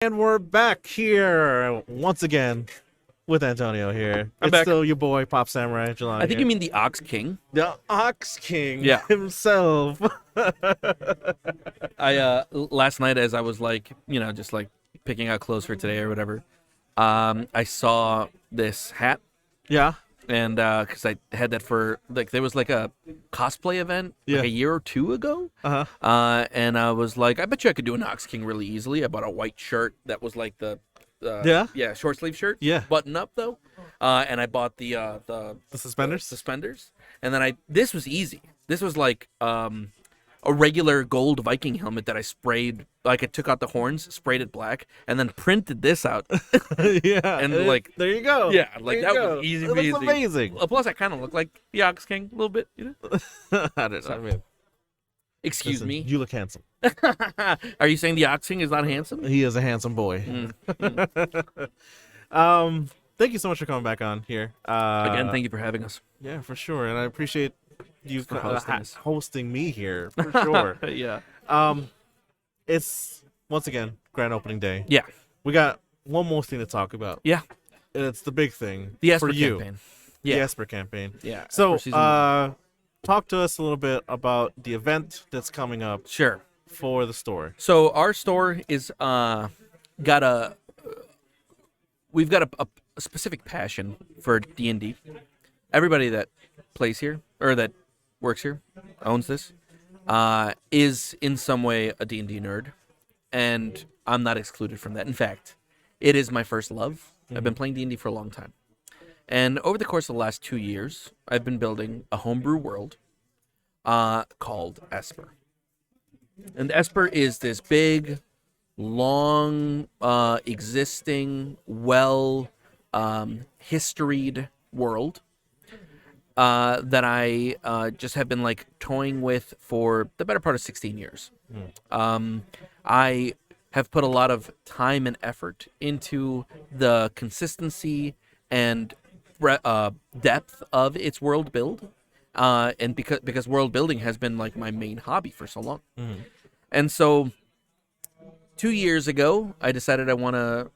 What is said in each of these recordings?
And we're back here once again with Antonio here. I'm it's back. still your boy, Pop Samurai Jelani. I think you mean the Ox King. the Ox King Yeah. himself. I last night as I was just picking out clothes for today or whatever, I saw this hat Yeah. and because I had that for there was like a cosplay event Yeah. like a year or two ago. And I was like, I bet you I could do an Ox King really easily. I bought a white shirt that was like the short sleeve shirt, Yeah. button up though, and I bought the suspenders? suspenders, and then this was easy. This was like a regular gold Viking helmet that I sprayed, like I took out the horns, sprayed it black, and then printed this out. Yeah. And there you go. Yeah, There you that go. was easy It peasy. looks amazing. Plus, I kind of look like the Ox King a little bit, you know. I don't know. I mean, Excuse listen, me. you look handsome. Are you saying the Ox King is not handsome? He is a handsome boy. Thank you so much for coming back on here. Again, thank you for having us. Yeah, for sure, and I appreciate you For hosting us. hosting me here for sure. Yeah. It's once again grand opening day. Yeah. We got one more thing to talk about. Yeah. And it's the big thing The for Esper you. campaign. The Yeah. Esper campaign. Yeah. So, Esper season one. talk to us a little bit about the event that's coming up Sure. for the store. So our store is we've got a specific passion for D&D. Everybody that plays here or that works here, owns this, is in some way a D&D nerd, and I'm not excluded from that. In fact, it is my first love. I've been playing D&D for a long time. And over the course of the last 2 years, I've been building a homebrew world called Esper. And Esper is this big, long, existing, historied world that I just have been toying with for the better part of 16 years. I have put a lot of time and effort into the consistency and depth of its world build, and because world building has been my main hobby for so long. And so 2 years ago, I decided I want to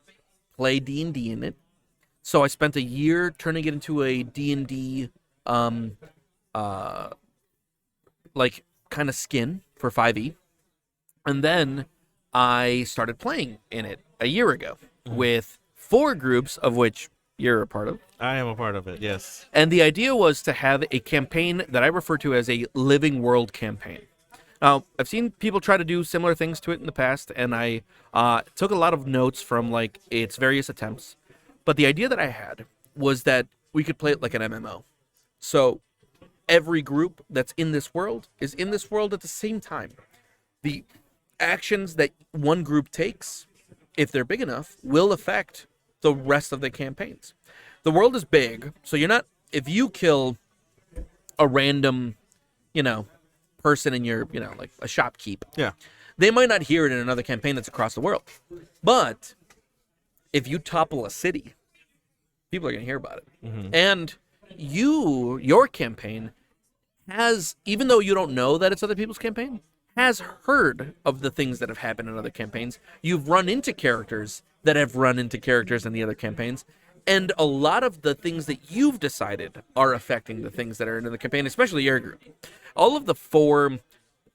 play D&D in it. So I spent a year turning it into a D&D kind of skin for 5e. And then I started playing in it a year ago with 4 groups, of which you're a part of. I am a part of it, yes. And the idea was to have a campaign that I refer to as a living world campaign. Now, I've seen people try to do similar things to it in the past, and I took a lot of notes from its various attempts. But the idea that I had was that we could play it like an MMO. So every group that's in this world is in this world at the same time. The actions that one group takes, if they're big enough, will affect the rest of the campaigns. The world is big, so if you kill a random, person in your, a shopkeep, Yeah. they might not hear it in another campaign that's across the world. But if you topple a city, people are going to hear about it. And your campaign has, even though you don't know that it's other people's campaign, has heard of the things that have happened in other campaigns. You've run into characters that have run into characters in the other campaigns. And a lot of the things that you've decided are affecting the things that are in the campaign, especially your group. All of the 4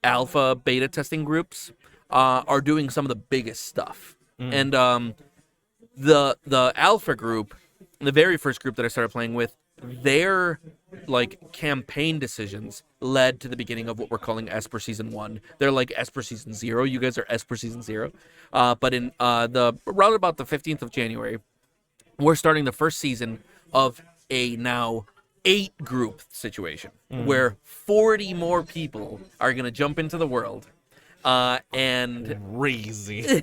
alpha, beta testing groups are doing some of the biggest stuff. And the alpha group, the very first group that I started playing with, their campaign decisions led to the beginning of what we're calling Esper Season 1. They're like Esper Season 0. You guys are Esper Season 0. But in around about the 15th of January, we're starting the first season of a now 8 group situation where 40 more people are going to jump into the world. And Crazy.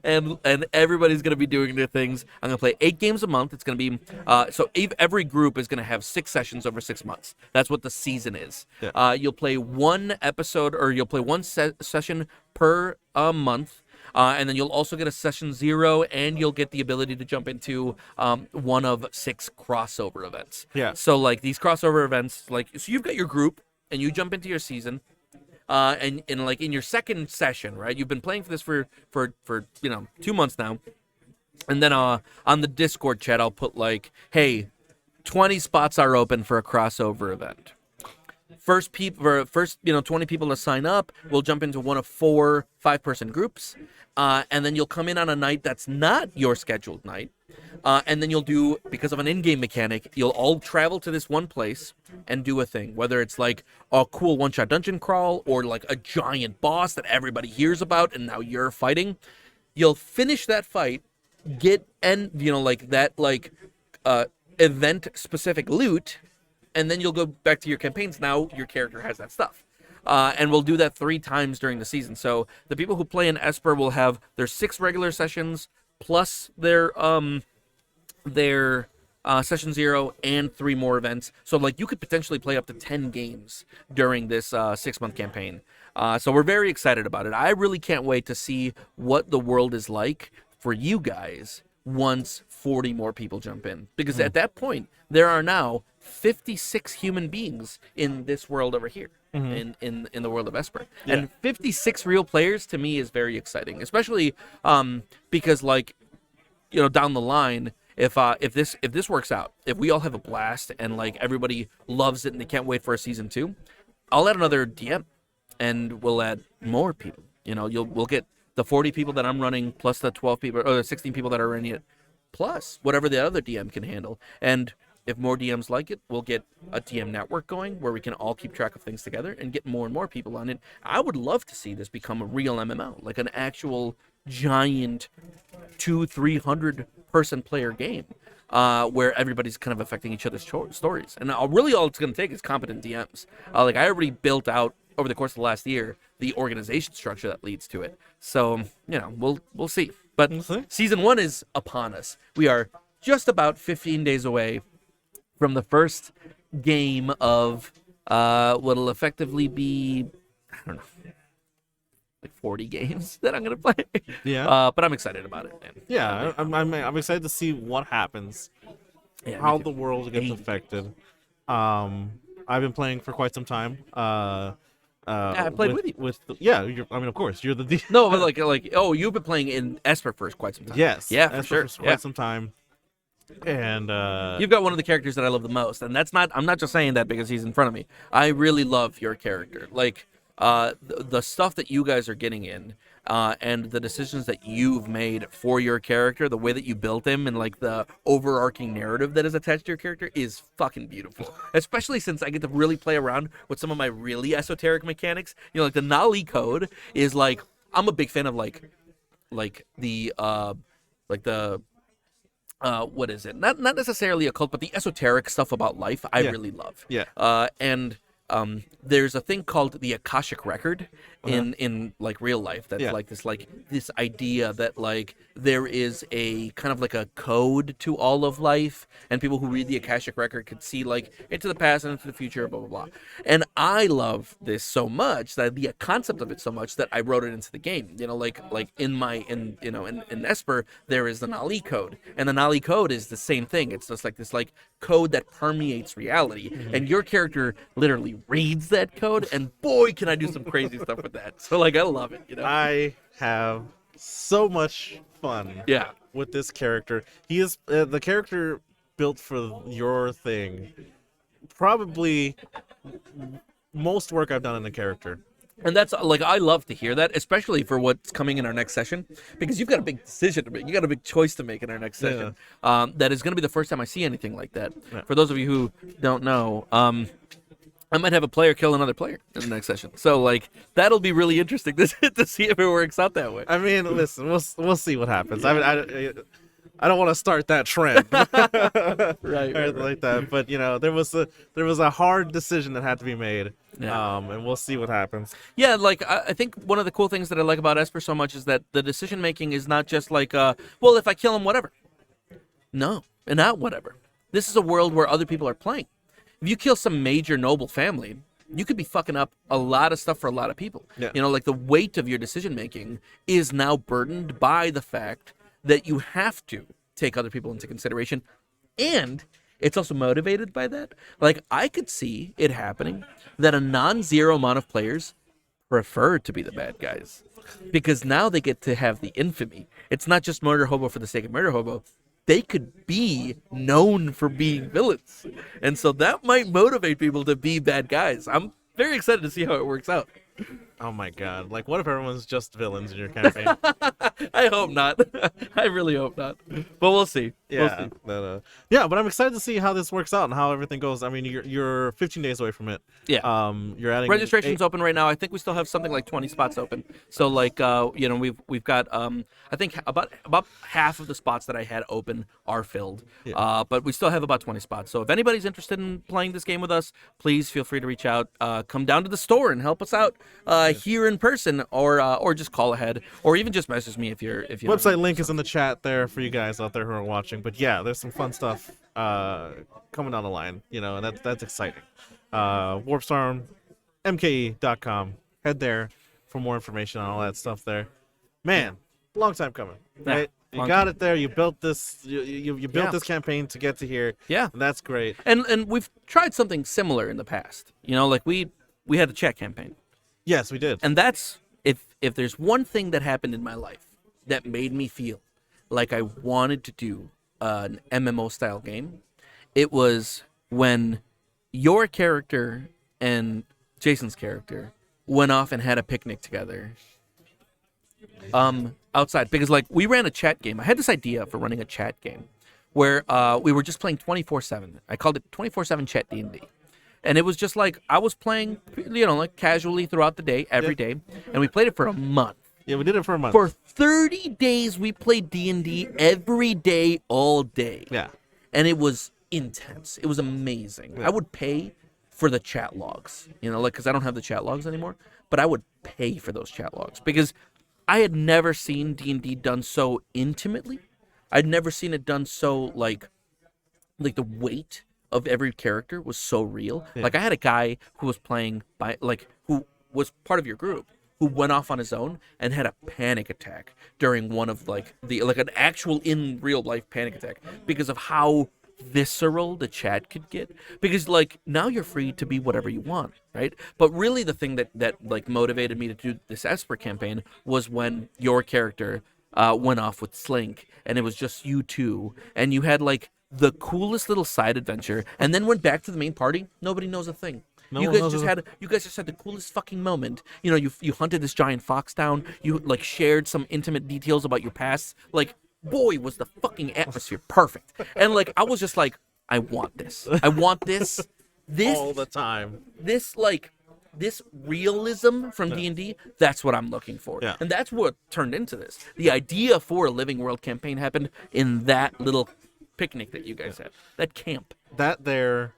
and everybody's going to be doing their things. I'm going to play 8 games a month. It's going to be every group is going to have 6 sessions over 6 months. That's what the season is. Yeah. You'll play one episode, or you'll play one session per month. And then you'll also get a session 0, and you'll get the ability to jump into one of 6 crossover events. Yeah. So these crossover events, so you've got your group, and you jump into your season. and like in your second session, right? You've been playing for this for 2 months now, and then on the Discord chat, I'll put like, hey, 20 spots are open for a crossover event. First 20 people to sign up, we'll jump into one of 4 5-person groups, and then you'll come in on a night that's not your scheduled night, and then you'll do, because of an in-game mechanic, you'll all travel to this one place and do a thing, whether it's like a cool one-shot dungeon crawl or like a giant boss that everybody hears about and now you're fighting. You'll finish that fight, get event-specific loot, and then you'll go back to your campaigns. Now your character has that stuff. And we'll do that 3 times during the season. So the people who play in Esper will have their 6 regular sessions plus their session 0 and 3 more events. So like you could potentially play up to 10 games during this 6-month campaign. So we're very excited about it. I really can't wait to see what the world is like for you guys once 40 more people jump in. Because at that point, there are now 56 human beings in this world over here, in the world of Esper. Yeah. And 56 real players, to me, is very exciting. Especially because, like, down the line, if this works out, if we all have a blast and, like, everybody loves it and they can't wait for a season 2, I'll add another DM. And we'll add more people. We'll get the 40 people that I'm running, plus the 12 people or the 16 people that are running it, plus whatever the other DM can handle. And if more DMs like it, we'll get a DM network going where we can all keep track of things together and get more and more people on it. I would love to see this become a real MMO, like an actual giant 200-300 person player game, where everybody's kind of affecting each other's stories. And really all it's going to take is competent DMs. Like I already built out over the course of the last year the organization structure that leads to it. So, we'll see. But season 1 is upon us. We are just about 15 days away from the first game of what'll effectively be, I don't know, like 40 games that I'm going to play. Yeah. But I'm excited about it, man. Yeah, I'm excited to see what happens, how the world gets affected. I've been playing for quite some time. I played with you. Of course, you're the No, but you've been playing in Esper for quite some time. Yes. Yeah, for sure. For quite some time. And you've got one of the characters that I love the most, and I'm not just saying that because he's in front of me. I really love your character. Like the stuff that you guys are getting in, and the decisions that you've made for your character, the way that you built him, and like the overarching narrative that is attached to your character is fucking beautiful. Especially since I get to really play around with some of my really esoteric mechanics. Like the Nali code is like, I'm a big fan of like the what is it? Not necessarily a cult, but the esoteric stuff about life I really love. Yeah. And there's a thing called the Akashic Record in like real life that's like this idea that like there is a kind of like a code to all of life, and people who read the Akashic Record could see like into the past and into the future, blah blah blah. And I love this so much, that the concept of it so much, that I wrote it into the game. Like in Esper there is the Nali code, and the Nali code is the same thing. It's just like this like code that permeates reality, and your character literally reads that code, and boy can I do some crazy stuff with that. So like I love it. I have so much fun with this character. He is the character built for your thing, probably most work I've done in a character. And that's like, I love to hear that, especially for what's coming in our next session, because you've got a big decision to make. You got a big choice to make in our next session. That is going to be the first time I see anything like that. Yeah. For those of you who don't know, I might have a player kill another player in the next session. So like that'll be really interesting to see if it works out that way. I mean, listen, we'll see what happens. I don't want to start that trend, right, like that. But there was a hard decision that had to be made, and we'll see what happens. Yeah, like I think one of the cool things that I like about Esper so much is that the decision making is not just like, well, if I kill him, whatever. No, and not whatever. This is a world where other people are playing. If you kill some major noble family, you could be fucking up a lot of stuff for a lot of people. Yeah. Like the weight of your decision making is now burdened by the fact that you have to take other people into consideration, and it's also motivated by that. Like I could see it happening that a non-zero amount of players prefer to be the bad guys, because now they get to have the infamy. It's not just murder hobo for the sake of murder hobo. They could be known for being villains, and so that might motivate people to be bad guys. I'm very excited to see how it works out. Oh my god! Like, what if everyone's just villains in your campaign? I hope not. I really hope not. But we'll see. Yeah, We'll see. yeah. But I'm excited to see how this works out and how everything goes. I mean, you're 15 days away from it. Yeah. You're adding Registration's open right now. I think we still have something like 20 spots open. So like we've got I think about half of the spots that I had open are filled. Yeah. But we still have about 20 spots. So if anybody's interested in playing this game with us, please feel free to reach out. Come down to the store and help us out here in person, or just call ahead, or even just message me if you Website link is in the chat there for you guys out there who are watching. But yeah, there's some fun stuff coming down the line, and that's exciting. Warpstorm, MKE.com. Head there for more information on all that stuff there. Man, long time coming, right? You got it there. You built this. You built this campaign to get to here. Yeah, and that's great. And we've tried something similar in the past. Like we had a chat campaign. Yes, we did. And that's if there's one thing that happened in my life that made me feel like I wanted to do an MMO style game, it was when your character and Jason's character went off and had a picnic together outside, because like we ran a chat game. I had this idea for running a chat game where we were just playing 24/7. I called it 24/7 Chat D&D. And it was just like I was playing, like casually throughout the day, every day, and we played it for a month. Yeah, we did it for a month. For 30 days, we played D&D every day, all day. Yeah. And it was intense. It was amazing. Yeah. I would pay for the chat logs, because I don't have the chat logs anymore, but I would pay for those chat logs because I had never seen D&D done so intimately. I'd never seen it done so like the weight of every character was so real. Yeah. Like I had a guy who was playing who was part of your group, who went off on his own and had a panic attack during one of an actual in real life panic attack because of how visceral the chat could get. Because now you're free to be whatever you want, right? But really the thing that motivated me to do this Esper campaign was when your character went off with Slink and it was just you two, and you had the coolest little side adventure, and then went back to the main party. Nobody knows a thing. You guys just had the coolest fucking moment. You hunted this giant fox down. You shared some intimate details about your past. Boy, was the fucking atmosphere perfect. And I was just I want this. I want this. This all the time. This realism from D&D, that's what I'm looking for. Yeah. And that's what turned into this. The idea for a Living World campaign happened in that little picnic that you guys had, that camp. That there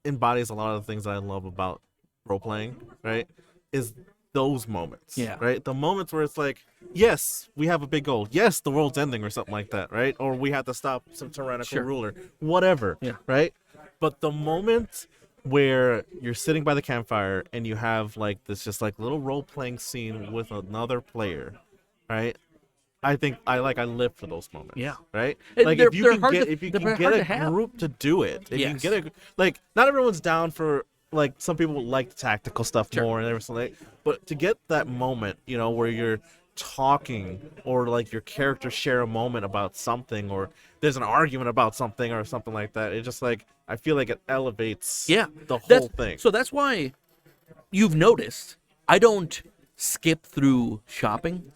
embodies a lot of the things that I love about role-playing, right? Is those moments, right? The moments where it's yes, we have a big goal. Yes, the world's ending or something like that, right? Or we have to stop some tyrannical ruler, whatever, right? But the moment where you're sitting by the campfire and you have this just little role-playing scene with another player, right? I think I live for those moments. Yeah. Right? If you can get a group to do it, if you can get not everyone's down for some people like the tactical stuff more and everything, but to get that moment, where you're talking or your characters share a moment about something, or there's an argument about something or something like that, it just I feel like it elevates the whole thing. So that's why you've noticed I don't skip through shopping.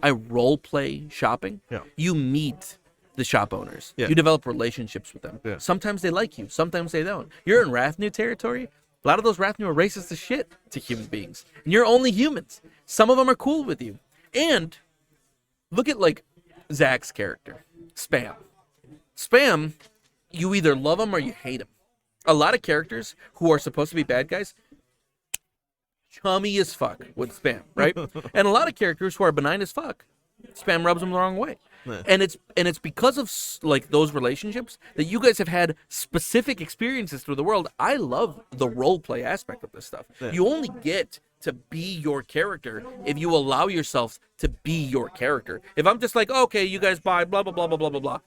I role play shopping. Yeah. You meet the shop owners. Yeah. You develop relationships with them. Yeah. Sometimes they like you. Sometimes they don't. You're in Rathnu territory. A lot of those Rathnu are racist as shit to human beings. And you're only humans. Some of them are cool with you. And look at Zach's character, Spam. Spam, you either love him or you hate him. A lot of characters who are supposed to be bad guys, chummy as fuck with Spam, right? And a lot of characters who are benign as fuck, Spam rubs them the wrong way. Yeah. And it's because of those relationships that you guys have had specific experiences through the world. I love the role play aspect of this stuff. Yeah. You only get to be your character if you allow yourself to be your character. If I'm just okay, you guys buy blah blah blah blah blah blah blah,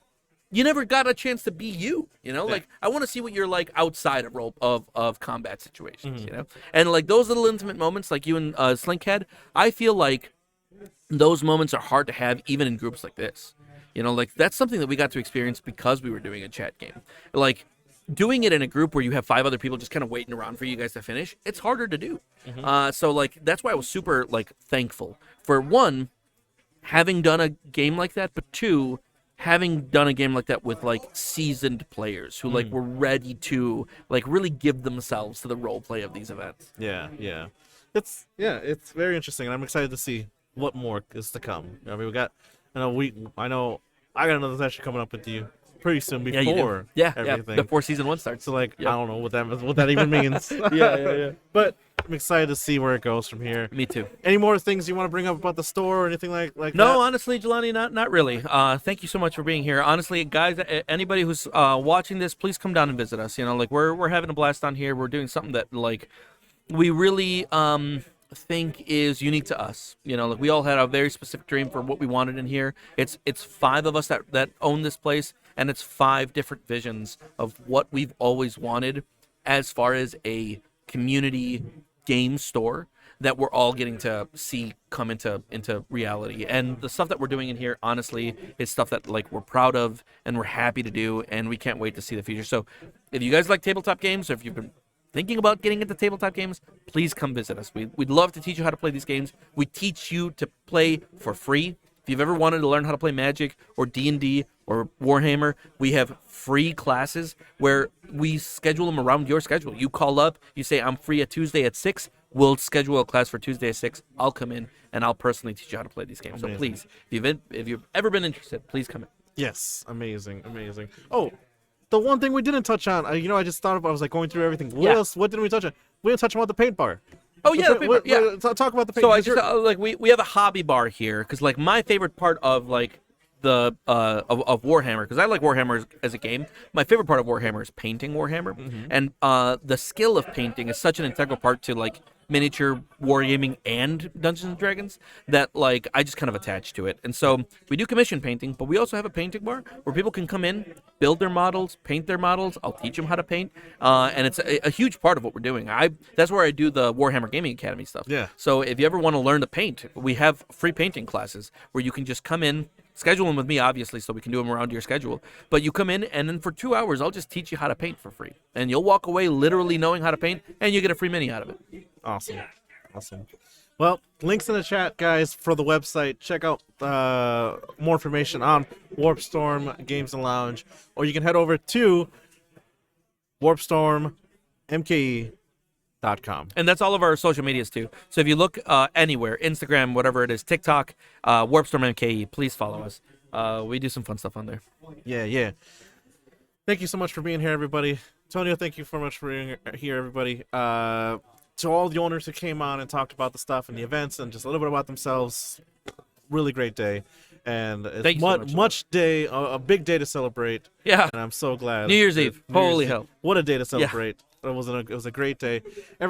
you never got a chance to be you. Like I want to see what you're like outside of of combat situations. And like those little intimate moments, like you and Slinkhead, I feel like those moments are hard to have even in groups like this. Like that's something that we got to experience because we were doing a chat game. Like doing it in a group where you have 5 other people just kind of waiting around for you guys to finish, it's harder to do. So like that's why I was super like thankful for, one, having done a game like that, but 2, having done a game like that with like seasoned players who like were ready to like really give themselves to the role play of these events. Yeah. It's very interesting, and I'm excited to see what more is to come. I mean, I know I got another session coming up with you pretty soon before everything. Before season 1 starts. So like I don't know what that even means. yeah. But I'm excited to see where it goes from here. Me too. Any more things you want to bring up about the store or anything like that? No, honestly, Jelani, not really. Thank you so much for being here. Honestly, guys, anybody who's watching this, please come down and visit us. Like we're having a blast on here. We're doing something that like we really think is unique to us. Like we all had a very specific dream for what we wanted in here. It's 5 of us that own this place, and it's 5 different visions of what we've always wanted as far as a community game store that we're all getting to see come into reality. And the stuff that we're doing in here, honestly, is stuff that like we're proud of and we're happy to do, and we can't wait to see the future. So if you guys like tabletop games, or if you've been thinking about getting into tabletop games, please come visit us. We'd love to teach you how to play these games. We teach you to play for free. If you've ever wanted to learn how to play Magic or D&D or Warhammer, we have free classes where we schedule them around your schedule. You call up, you say, I'm free at Tuesday at 6. We'll schedule a class for Tuesday at 6. I'll come in, and I'll personally teach you how to play these games. Amazing. So please, if you've ever been interested, please come in. Yes, amazing. Oh, the one thing we didn't touch on, I just thought about, I was like going through everything. What else? What didn't we touch on? We didn't touch about the paint bar. Oh yeah, talk about the paint. So I just like we have a hobby bar here, because like my favorite part of like the of Warhammer, because I like Warhammer as a game. My favorite part of Warhammer is painting Warhammer, and the skill of painting is such an integral part to like miniature wargaming and Dungeons and Dragons that like I just kind of attach to it. And so we do commission painting, but we also have a painting bar where people can come in, build their models, paint their models. I'll teach them how to paint, and it's a huge part of what we're doing. That's where I do the Warhammer Gaming Academy stuff. Yeah. So if you ever want to learn to paint, we have free painting classes where you can just come in. Schedule them with me, obviously, so we can do them around your schedule. But you come in, and then for 2 hours, I'll just teach you how to paint for free. And you'll walk away literally knowing how to paint, and you get a free mini out of it. Awesome. Well, links in the chat, guys, for the website. Check out more information on Warpstorm Games and Lounge. Or you can head over to warpstormmke.com. And that's all of our social medias too. So if you look anywhere, Instagram, whatever it is, TikTok, Warpstorm MKE, please follow us. We do some fun stuff on there. Yeah. Thank you so much for being here, everybody. Antonio, thank you so much for being here, everybody. To all the owners who came on and talked about the stuff and the events and just a little bit about themselves, really great day. And it's a big day to celebrate. Yeah. And I'm so glad. New Year's Eve. Holy hell. What a day to celebrate. Yeah. It was a great day.